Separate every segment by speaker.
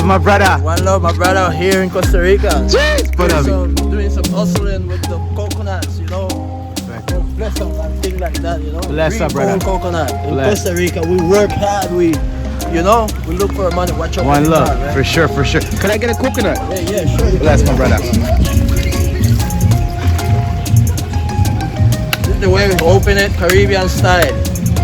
Speaker 1: love, my brother.
Speaker 2: One love, my brother, here in Costa Rica.
Speaker 1: Jeez,
Speaker 2: doing some hustling with the coconuts, you know. Bless them and things like that, you know.
Speaker 1: Bless up, brother.
Speaker 2: Coconut in
Speaker 1: Bless.
Speaker 2: Costa Rica. We work hard. We look for money. Watch out.
Speaker 1: One love,
Speaker 2: right?
Speaker 1: for sure, for sure. Can I get a coconut?
Speaker 2: Yeah, sure.
Speaker 1: Bless, my brother.
Speaker 2: This is the way we open it, Caribbean style.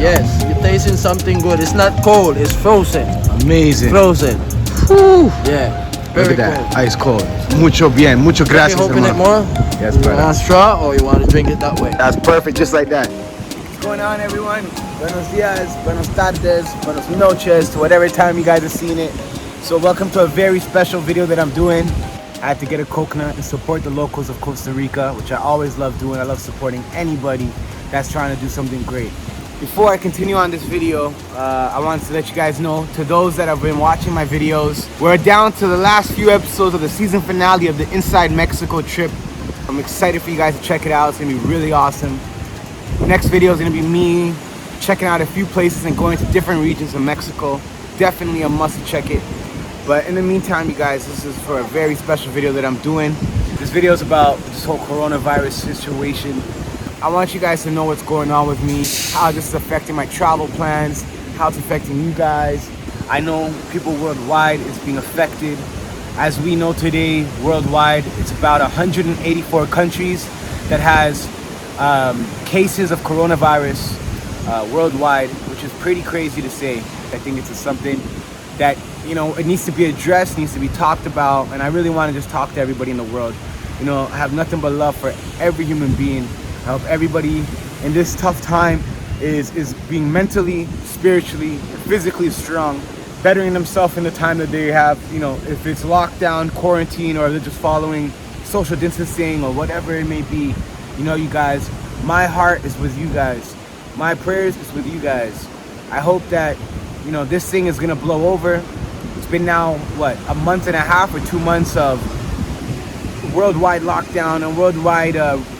Speaker 2: Yes, you're tasting something good. It's not cold. It's frozen.
Speaker 1: Amazing.
Speaker 2: Frozen.
Speaker 1: Whew.
Speaker 2: Yeah.
Speaker 1: Look
Speaker 2: Very
Speaker 1: at
Speaker 2: cold.
Speaker 1: that, ice cold. Mucho bien, mucho gracias,
Speaker 2: You open it
Speaker 1: hermano.
Speaker 2: more?
Speaker 1: Yes,
Speaker 2: You
Speaker 1: brother.
Speaker 2: want a straw or you want to drink it that way?
Speaker 1: That's perfect, just like that.
Speaker 3: What's going on, everyone? Buenos dias, buenos tardes, buenos noches, to whatever time you guys are seeing it. So welcome to a very special video that I'm doing. I had to get a coconut and support the locals of Costa Rica, which I always love doing. I love supporting anybody that's trying to do something great. Before I continue on this video, I wanted to let you guys know, to those that have been watching my videos, we're down to the last few episodes of the season finale of the Inside Mexico trip. I'm excited for you guys to check it out. It's gonna be really awesome. Next video is gonna be me checking out a few places and going to different regions of Mexico. Definitely a must check it. But in the meantime, you guys, this is for a very special video that I'm doing. This video is about this whole coronavirus situation. I want you guys to know what's going on with me, how this is affecting my travel plans, how it's affecting you guys. I know people worldwide is being affected. As we know today, worldwide, it's about 184 countries that has cases of coronavirus worldwide, which is pretty crazy to say. I think it's something that, you know, it needs to be addressed, needs to be talked about, and I really want to just talk to everybody in the world. You know, I have nothing but love for every human being. I hope everybody in this tough time is being mentally, spiritually, and physically strong, bettering themselves in the time that they have, you know, if it's lockdown, quarantine, or they're just following social distancing or whatever it may be. You know, you guys, my heart is with you guys. My prayers is with you guys. I hope that, you know, this thing is gonna blow over. It's been now, what, a month and a half or 2 months of worldwide lockdown and worldwide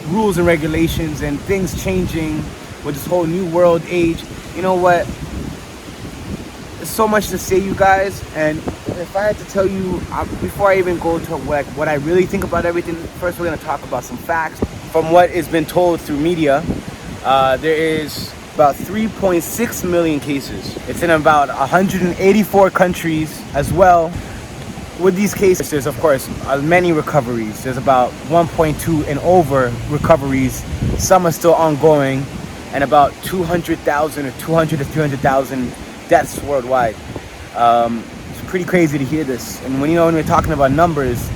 Speaker 3: rules and regulations and things changing with this whole new world age. You know what? There's so much to say, you guys, and if I had to tell you, before I even go to what I really think about everything, first we're gonna talk about some facts. From what has been told through media, there is about 3.6 million cases. It's in about 184 countries as well. With these cases, there's of course many recoveries. There's about 1.2 and over recoveries. Some are still ongoing, and about 200,000 or 200 to 300,000 deaths worldwide. It's pretty crazy to hear this. And when we're talking about numbers,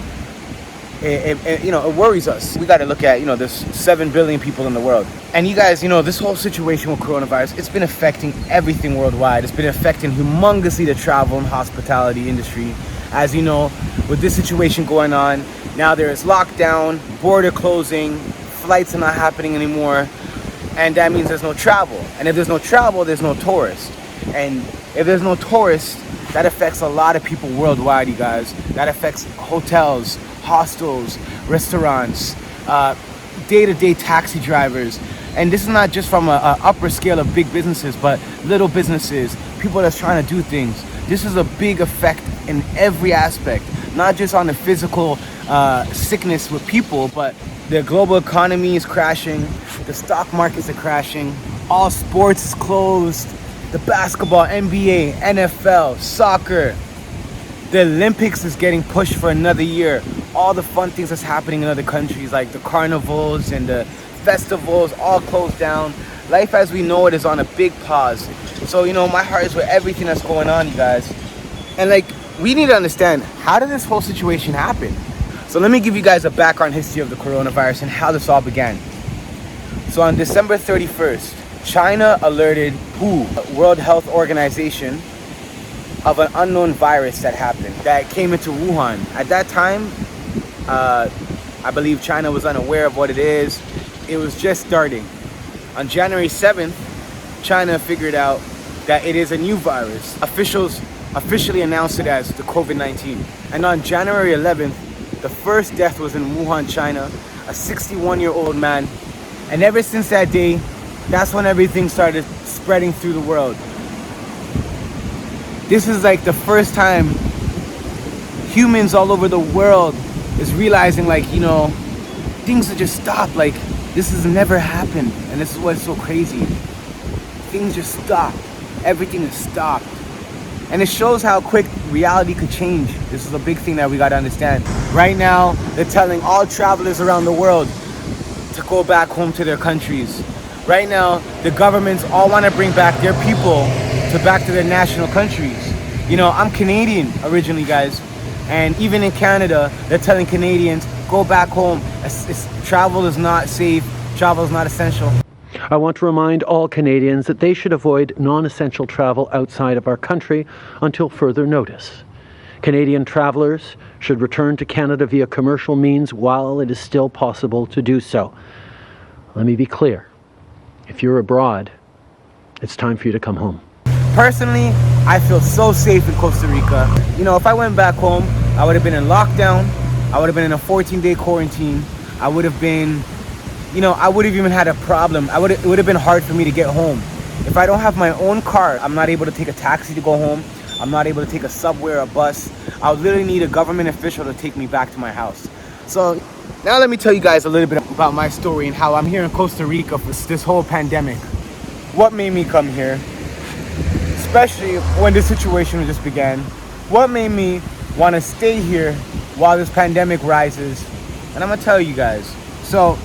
Speaker 3: it worries us. We got to look at, there's 7 billion people in the world. And you guys, this whole situation with coronavirus, it's been affecting everything worldwide. It's been affecting humongously the travel and hospitality industry. As you know, with this situation going on, now there is lockdown, border closing, flights are not happening anymore, and that means there's no travel. And if there's no travel, there's no tourist. And if there's no tourist, that affects a lot of people worldwide, you guys. That affects hotels, hostels, restaurants, day-to-day taxi drivers. And this is not just from a upper scale of big businesses, but little businesses, people that's trying to do things. This is a big effect in every aspect, not just on the physical sickness with people, but the global economy is crashing, the stock markets are crashing, all sports is closed, the basketball, NBA, NFL, soccer, the Olympics is getting pushed for another year. All the fun things that's happening in other countries, like the carnivals and the festivals, all closed down. Life as we know it is on a big pause. So, my heart is with everything that's going on, you guys. And we need to understand, how did this whole situation happen? So let me give you guys a background history of the coronavirus and how this all began. So on December 31st, China alerted WHO, World Health Organization, of an unknown virus that happened, that came into Wuhan. At that time, I believe China was unaware of what it is. It was just starting. On January 7th, China figured out that it is a new virus. Officials officially announced it as the COVID-19. And on January 11th, the first death was in Wuhan, China, a 61-year-old man. And ever since that day, that's when everything started spreading through the world. This is the first time humans all over the world is realizing, like, you know, things have just stopped. Like, this has never happened, and this is what's so crazy. Things just stopped. Everything is stopped. And it shows how quick reality could change. This is a big thing that we gotta understand. Right now, they're telling all travelers around the world to go back home to their countries. Right now, the governments all wanna bring back their people back to their national countries. You know, I'm Canadian originally, guys. And even in Canada, they're telling Canadians, go back home. Travel is not safe. Travel is not essential.
Speaker 4: I want to remind all Canadians that they should avoid non-essential travel outside of our country until further notice. Canadian travelers should return to Canada via commercial means while it is still possible to do so. Let me be clear. If you're abroad, it's time for you to come home.
Speaker 3: Personally, I feel so safe in Costa Rica. You know, if I went back home, I would have been in lockdown. I would have been in a 14-day quarantine. I would have been, you know, I would have even had a problem. It would have been hard for me to get home. If I don't have my own car, I'm not able to take a taxi to go home. I'm not able to take a subway or a bus. I would literally need a government official to take me back to my house. So now let me tell you guys a little bit about my story and how I'm here in Costa Rica for this whole pandemic. What made me come here? Especially when this situation just began. What made me want to stay here while this pandemic rises? And I'm gonna tell you guys. So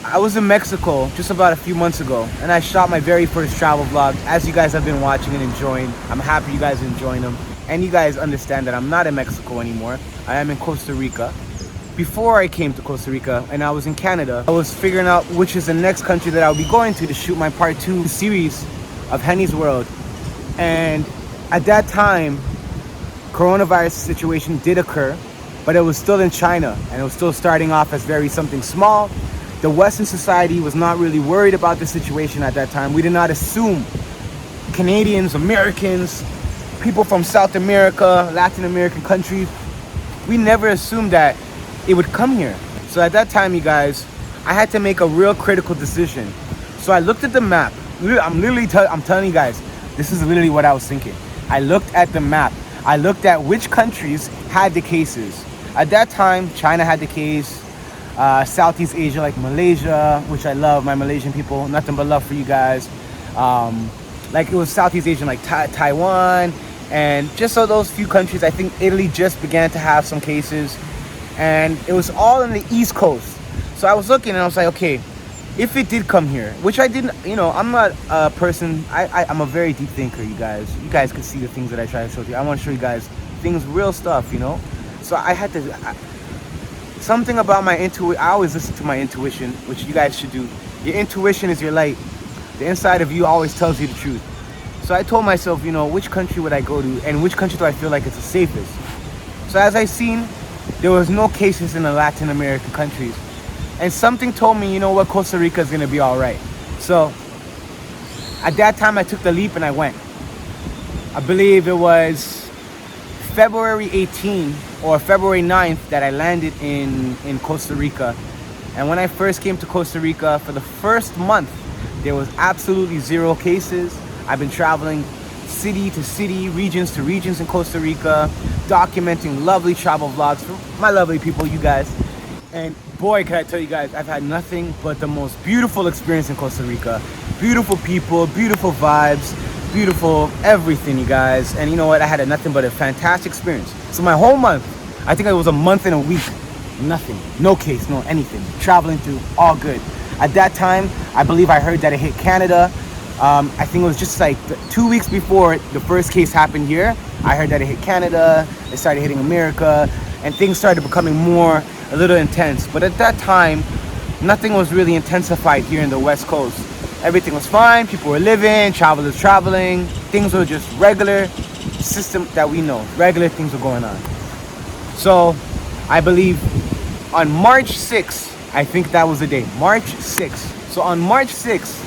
Speaker 3: I was in Mexico just about a few months ago, and I shot my very first travel vlog. As you guys have been watching and enjoying, I'm happy you guys are enjoying them. And you guys understand that I'm not in Mexico anymore. I am in Costa Rica. Before I came to Costa Rica and I was in Canada, I was figuring out which is the next country that I'll be going to shoot my part 2 series of Henny's World. And at that time, coronavirus situation did occur, but it was still in China, and it was still starting off as something small. The Western society was not really worried about the situation at that time. We did not assume Canadians, Americans, people from South America, Latin American countries, we never assumed that it would come here. So at that time, you guys, I had to make a real critical decision. So I looked at the map. I'm telling you guys, this is literally what I was thinking. I looked at the map. I looked at which countries had the cases. At that time, China had the case. Southeast Asia, like Malaysia, which I love, my Malaysian people. Nothing but love for you guys. Like, it was Southeast Asian, like Taiwan. And just so those few countries, I think Italy just began to have some cases. And it was all in the East Coast. So I was looking and I was like, okay, if it did come here, which I didn't, you know, I'm not a person, I'm a very deep thinker, you guys. You guys can see the things that I try to show you. I want to show you guys things, real stuff, you know? So I had to, something about my intuition, I always listen to my intuition, which you guys should do. Your intuition is your light. The inside of you always tells you the truth. So I told myself, you know, which country would I go to and which country do I feel like it's the safest? So as I seen, there was no cases in the Latin American countries. And something told me, you know what, Costa Rica is gonna be all right. So at that time I took the leap and I went. I believe it was February 18 or February 9th that I landed in Costa Rica. And when I first came to Costa Rica, for the first month, there was absolutely 0 cases. I've been traveling city to city, regions to regions in Costa Rica, documenting lovely travel vlogs for my lovely people, you guys. And boy, can I tell you guys, I've had nothing but the most beautiful experience in Costa Rica. Beautiful people, beautiful vibes, beautiful everything, you guys. And you know what? I had nothing but a fantastic experience. So my whole month, I think it was a month and a week, nothing, no case, no anything. Traveling through, all good. At that time, I believe I heard that it hit Canada. I think it was just like 2 weeks before the first case happened here. I heard that it hit Canada, it started hitting America, and things started becoming a little intense. But at that time, nothing was really intensified here in the West Coast. Everything was fine, people were living, travelers traveling, things were just regular system that we know, regular things were going on. So I believe on March 6th, I think that was the day, March 6th. So on March 6th,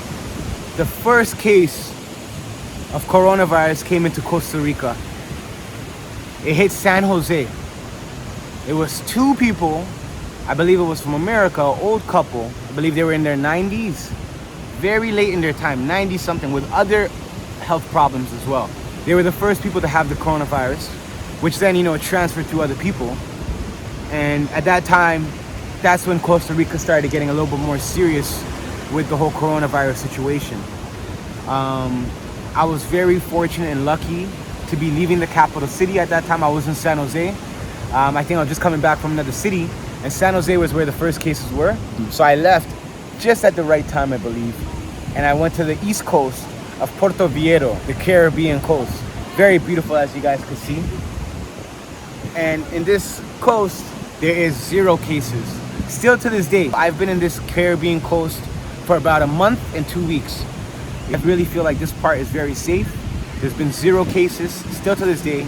Speaker 3: the first case of coronavirus came into Costa Rica. It hit San Jose. It was 2 people, I believe it was from America, an old couple. I believe they were in their 90s, very late in their time, 90 something, with other health problems as well. They were the first people to have the coronavirus. which then, you know, transferred to other people. And at that time, that's when Costa Rica started getting a little bit more serious with the whole coronavirus situation. I was very fortunate and lucky to be leaving the capital city at that time. I was in San Jose. I think I was just coming back from another city, and San Jose was where the first cases were. So I left just at the right time, I believe, and I went to the east coast of Puerto Viejo, the Caribbean coast. Very beautiful, as you guys can see. And in this coast, there is 0 cases. Still to this day, I've been in this Caribbean coast for about a month and 2 weeks. I really feel like this part is very safe. There's been 0 cases, still to this day.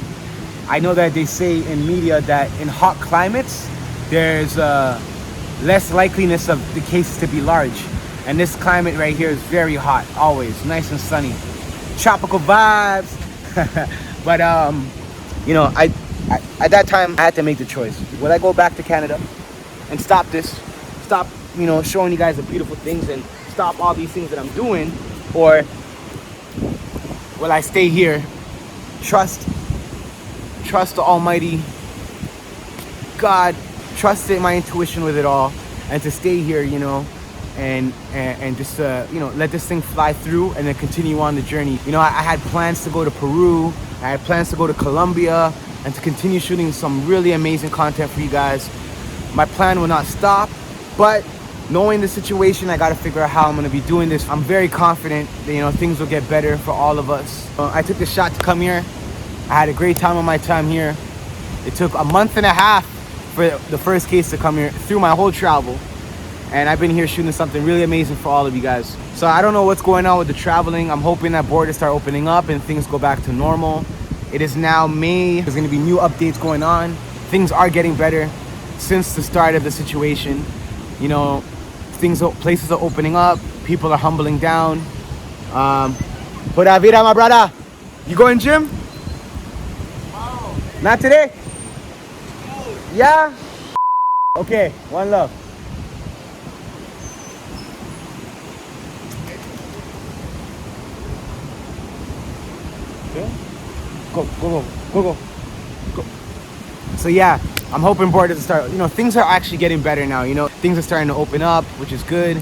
Speaker 3: I know that they say in media that in hot climates, there's less likeliness of the cases to be large. And this climate right here is very hot, always, nice and sunny. Tropical vibes. But, you know, at that time, I had to make the choice. Will I go back to Canada and stop this? Stop, you know, showing you guys the beautiful things and stop all these things that I'm doing? Or will I stay here, trust the Almighty God, trust in my intuition with it all, and to stay here, you know, and just you know, let this thing fly through and then continue on the journey. You know, I had plans to go to Peru, I had plans to go to Colombia, and to continue shooting some really amazing content for you guys. My plan will not stop, but knowing the situation, I gotta figure out how I'm gonna be doing this. I'm very confident that, you know, things will get better for all of us. I took the shot to come here. I had a great time on my time here. It took a month and a half for the first case to come here through my whole travel. And I've been here shooting something really amazing for all of you guys. So I don't know what's going on with the traveling. I'm hoping that borders start opening up and things go back to normal. It is now May. There's gonna be new updates going on. Things are getting better since the start of the situation. You know, places are opening up, people are humbling down. Pura vida, my brother. You going gym? Tomorrow. Not today? No. Yeah? Okay, one love. Okay. Go. So yeah, I'm hoping borders to start, you know, things are actually getting better now, you know, things are starting to open up, which is good.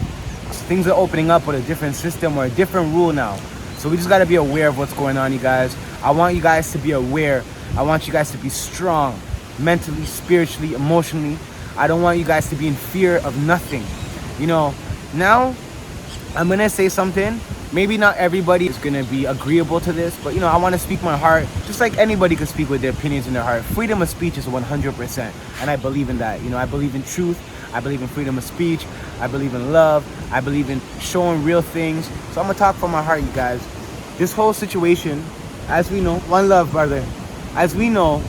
Speaker 3: Things are opening up with a different system or a different rule now. So we just got to be aware of what's going on, you guys. I want you guys to be aware. I want you guys to be strong, mentally, spiritually, emotionally. I don't want you guys to be in fear of nothing. You know, now I'm going to say something. Maybe not everybody is going to be agreeable to this, but, you know, I want to speak my heart, just like anybody can speak with their opinions in their heart. Freedom of speech is 100%, and I believe in that. You know, I believe in truth. I believe in freedom of speech. I believe in love. I believe in showing real things. So I'm going to talk from my heart, you guys. This whole situation, as we know, one love, brother. As we know,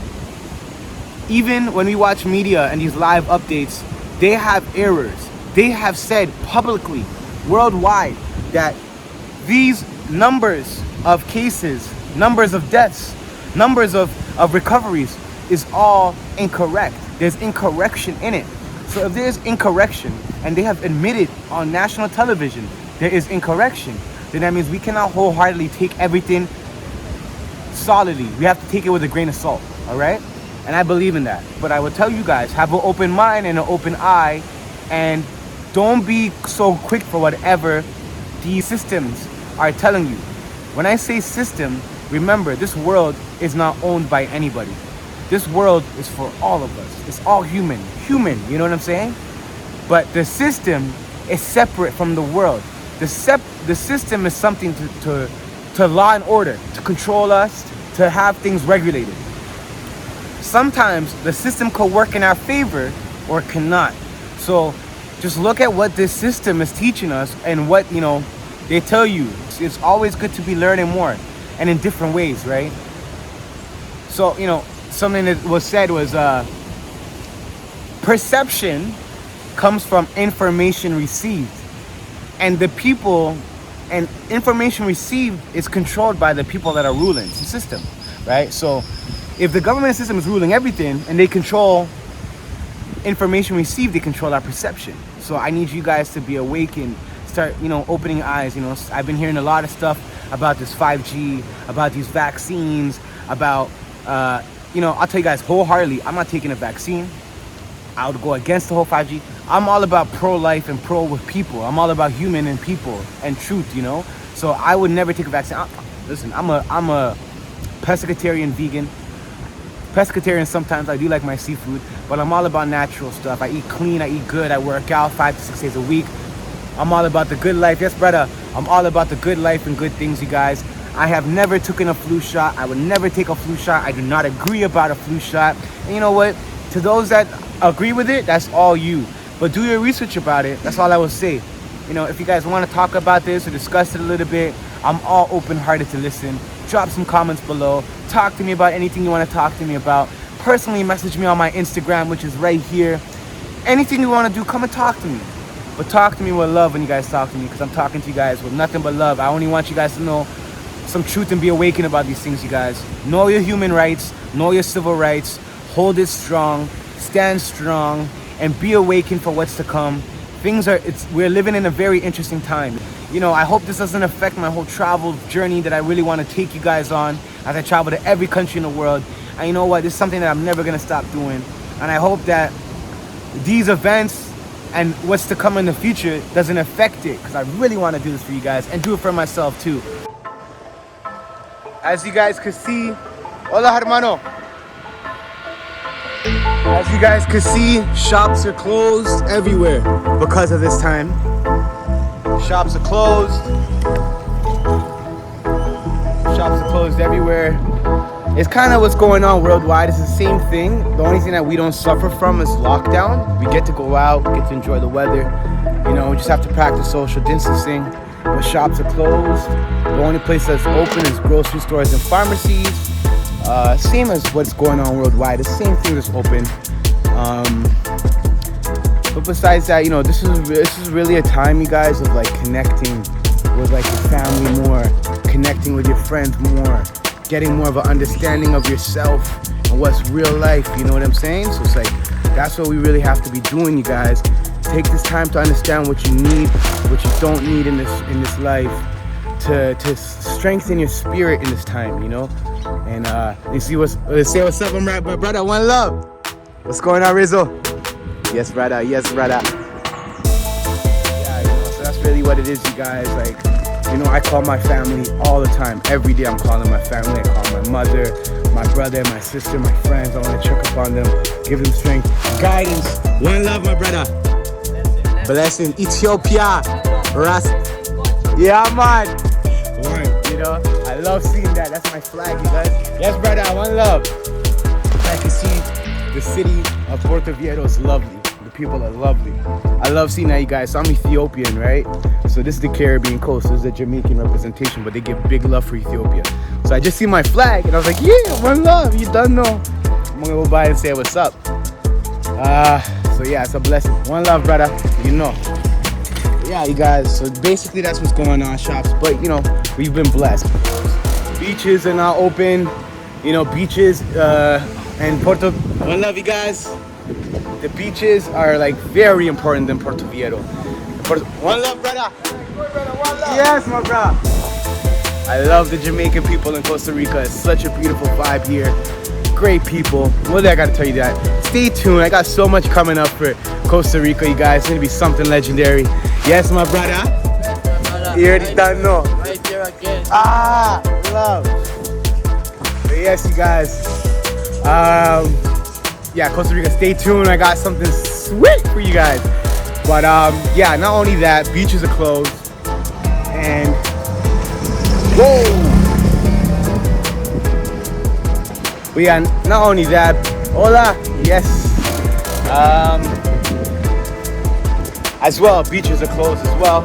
Speaker 3: even when we watch media and these live updates, they have errors. They have said publicly, worldwide, that these numbers of cases, numbers of deaths, numbers of recoveries is all incorrect. There's incorrection in it. So if there's incorrection, and they have admitted on national television there is incorrection, then that means we cannot wholeheartedly take everything solidly. We have to take it with a grain of salt, all right? And I believe in that. But I will tell you guys, have an open mind and an open eye, and don't be so quick for whatever these systems are telling you. When I say system, remember, this world is not owned by anybody. This world is for all of us. It's all human, you know what I'm saying? But the system is separate from the world. The system is something to law and order, to control us, to have things regulated. Sometimes the system could work in our favor or cannot. So just look at what this system is teaching us and what, you know, they tell you. It's always good to be learning more and in different ways, right? So, you know, something that was said was perception comes from information received, and the people and information received is controlled by the people that are ruling the system, right? So if the government system is ruling everything and they control information received, they control our perception. So I need you guys to be awake and start, you know, opening eyes. You know, I've been hearing a lot of stuff about this 5G, about these vaccines, about you know, I'll tell you guys wholeheartedly, I'm not taking a vaccine. I would go against the whole 5G. I'm all about pro-life and pro with people. I'm all about human and people and truth, you know? So I would never take a vaccine. Listen, I'm a pescatarian vegan. Pescatarian sometimes, I do like my seafood, but I'm all about natural stuff. I eat clean, I eat good, I work out 5 to 6 days a week. I'm all about the good life. Yes, brother, I'm all about the good life and good things, you guys. I have never taken a flu shot. I would never take a flu shot. I do not agree about a flu shot. And you know what? To those that agree with it, that's all you. But do your research about it. That's all I will say. You know, if you guys want to talk about this or discuss it a little bit, I'm all open-hearted to listen. Drop some comments below. Talk to me about anything you want to talk to me about. Personally, message me on my Instagram, which is right here. Anything you want to do, come and talk to me. But talk to me with love when you guys talk to me, because I'm talking to you guys with nothing but love. I only want you guys to know some truth and be awakened about these things, you guys. Know your human rights. Know your civil rights. Hold it strong. Stand strong. And be awakened for what's to come. We're living in a very interesting time. You know, I hope this doesn't affect my whole travel journey that I really want to take you guys on as I travel to every country in the world. And you know what? This is something that I'm never going to stop doing. And I hope that these events and what's to come in the future doesn't affect it, because I really want to do this for you guys and do it for myself too. As you guys can see, hola hermano. As you guys can see, shops are closed everywhere because of this time. Shops are closed. Shops are closed everywhere. It's kind of what's going on worldwide. It's the same thing. The only thing that we don't suffer from is lockdown. We get to go out, get to enjoy the weather. You know, we just have to practice social distancing. But shops are closed. The only place that's open is grocery stores and pharmacies. Same as what's going on worldwide. The same thing that's open. But besides that, you know, this is really a time, you guys, of like connecting with like your family more, connecting with your friends more, getting more of an understanding of yourself and what's real life. You know what I'm saying? So it's like that's what we really have to be doing, you guys. Take this time to understand what you need, what you don't need in this life, to strengthen your spirit in this time, you know. And let's say what's up, my brother. One love. What's going on, Rizzo? Yes, brother. Yes, brother. Yeah, you know, so that's really what it is, you guys. Like, you know, I call my family all the time. Every day I'm calling my family. I call my mother, my brother, my sister, my friends. I want to check up on them, give them strength, guidance. One love, my brother. Blessing. Ethiopia. Ras. Yeah, man. One, you know, I love seeing that. That's my flag, you guys. Yes, brother. One love. I can see the city of Puerto Viejo is lovely. The people are lovely. I love seeing that, you guys. So I'm Ethiopian, right? So this is the Caribbean coast. This is the Jamaican representation, but they give big love for Ethiopia. So I just see my flag, and I was like, yeah, one love. You done know. I'm gonna go by and say what's up. So yeah, it's a blessing. One love, brother. You know. Yeah, you guys. So basically, that's what's going on, shops. But you know, we've been blessed. Beaches are now open. You know, beaches and Puerto. One love, you guys. The beaches are like very important in Puerto Viejo. One love, brother. Yes, my brother. I love the Jamaican people in Costa Rica. It's such a beautiful vibe here. Great people. What I gotta tell you that. Stay tuned. I got so much coming up for Costa Rica, you guys. It's gonna be something legendary. Yes, my brother. You already don't know.
Speaker 2: Right there again.
Speaker 3: Love. But yes, you guys. Yeah, Costa Rica, stay tuned. I got something sweet for you guys. But yeah, not only that, beaches are closed. And whoa! But yeah, not only that, hola, yes. As well, beaches are closed as well.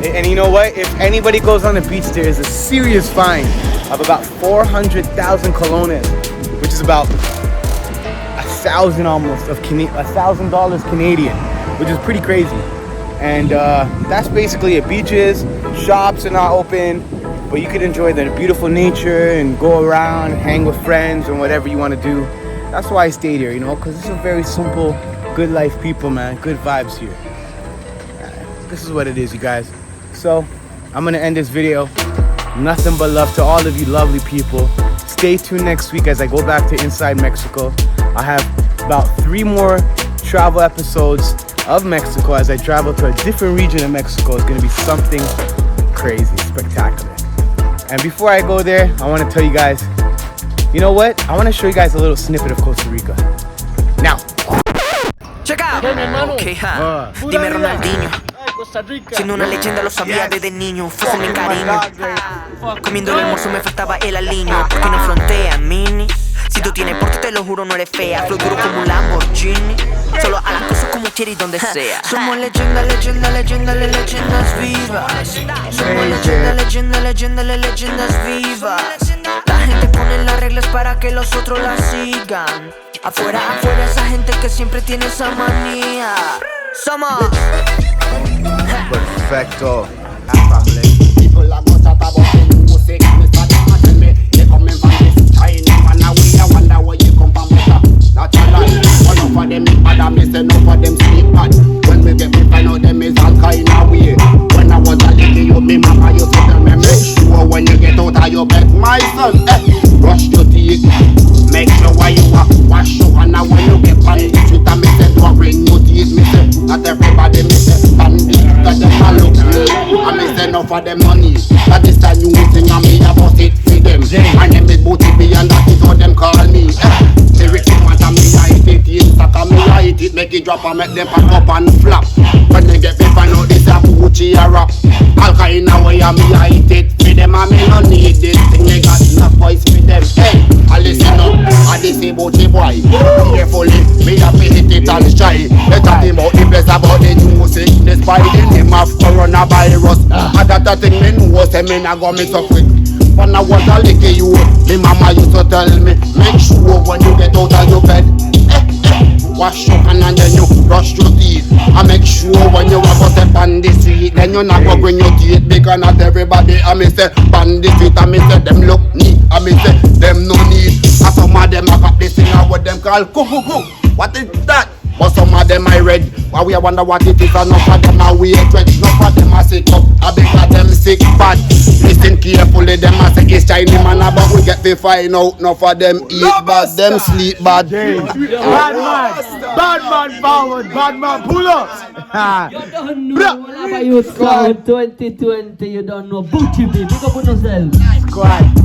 Speaker 3: And you know what? If anybody goes on the beach, there is a serious fine of about 400,000 colones, which is about $1,000 almost of $1,000 Canadian, which is pretty crazy. And that's basically it. Beaches, shops are not open, but you could enjoy the beautiful nature and go around, hang with friends and whatever you want to do. That's why I stayed here, you know, because it's a very simple, good life people, man. Good vibes here. This is what it is, you guys. So I'm gonna end this video. Nothing but love to all of you lovely people. stay tuned next week as I go back to inside Mexico. I have about 3 more travel episodes of Mexico as I travel to a different region of Mexico. It's gonna be something crazy, spectacular. And before I go there, I want to tell you guys, you know what? I want to show you guys a little snippet of Costa Rica. Now.
Speaker 5: Check out. Okay, ha. Dime Ronaldinho. Siendo una leyenda lo sabía desde niño. Fuese mi cariño. Comiendo el almuerzo me faltaba el aliño. Porque no frontea, mini. Si tú tienes porte te lo juro no eres fea. Flow duro como un Lamborghini. Solo a las cosas como quieres y donde sea. Somos leyendas vivas. Somos leyendas vivas. La gente pone las reglas para que los otros las sigan. Afuera esa gente que siempre tiene esa manía. Somos
Speaker 1: Perfecto.
Speaker 6: People are gonna talk about the music. Mr. Dama tell me they coming from this China. Man, now we wonder where you come from. Not a lie. One of them is bad and me say no for them sleep bad. When we get me find out them is all kind of way. When I was a little you, me mama used to tell me make sure when you get out of your bed, my son, brush your teeth. Make sure why you are wash your hand when you get on the street and me say don't bring your teeth. Me say not everybody me say bandit, cause them a look good. And me say no for them money. That is the new thing and me about it for them. My name is Booty B and that is how them call me. The rich want and me I hit it, yes, and me I hit it, make it drop and make them pack up and flap. When they get me find out this a Gucci a rap. All kind of way and me I hit it for them and me no need this thing. They got enough voice for them. Hey, I listen up, I this say Booty boy. Carefully, me have to hit it and try. They talk about the best about the new sickness by the name of coronavirus. And that a thing me know say me not go mix up with. When I was a little you, me mama used to tell me, make sure when you get out of your bed, wash your hand and then you brush your teeth. And make sure when you walk out on the street, then you not go bring your teeth because not everybody. I me say on the street, I me say them look neat, I me say them no need. And some of them I got this thing what them call kuku. What is that? But some of them I read. Why we wonder what it is. Enough of them are weird. Enough of them are sick up. I beg of them sick bad. Listen carefully. Them I say it's Chinese man. But we get to find out. Enough of them eat bad. Them sleep bad.
Speaker 3: Bad man forward. Bad man pull up.
Speaker 7: You don't know. Whenever you scout 2020, you don't know. Booty B. Pick up on yourself.
Speaker 3: Squad.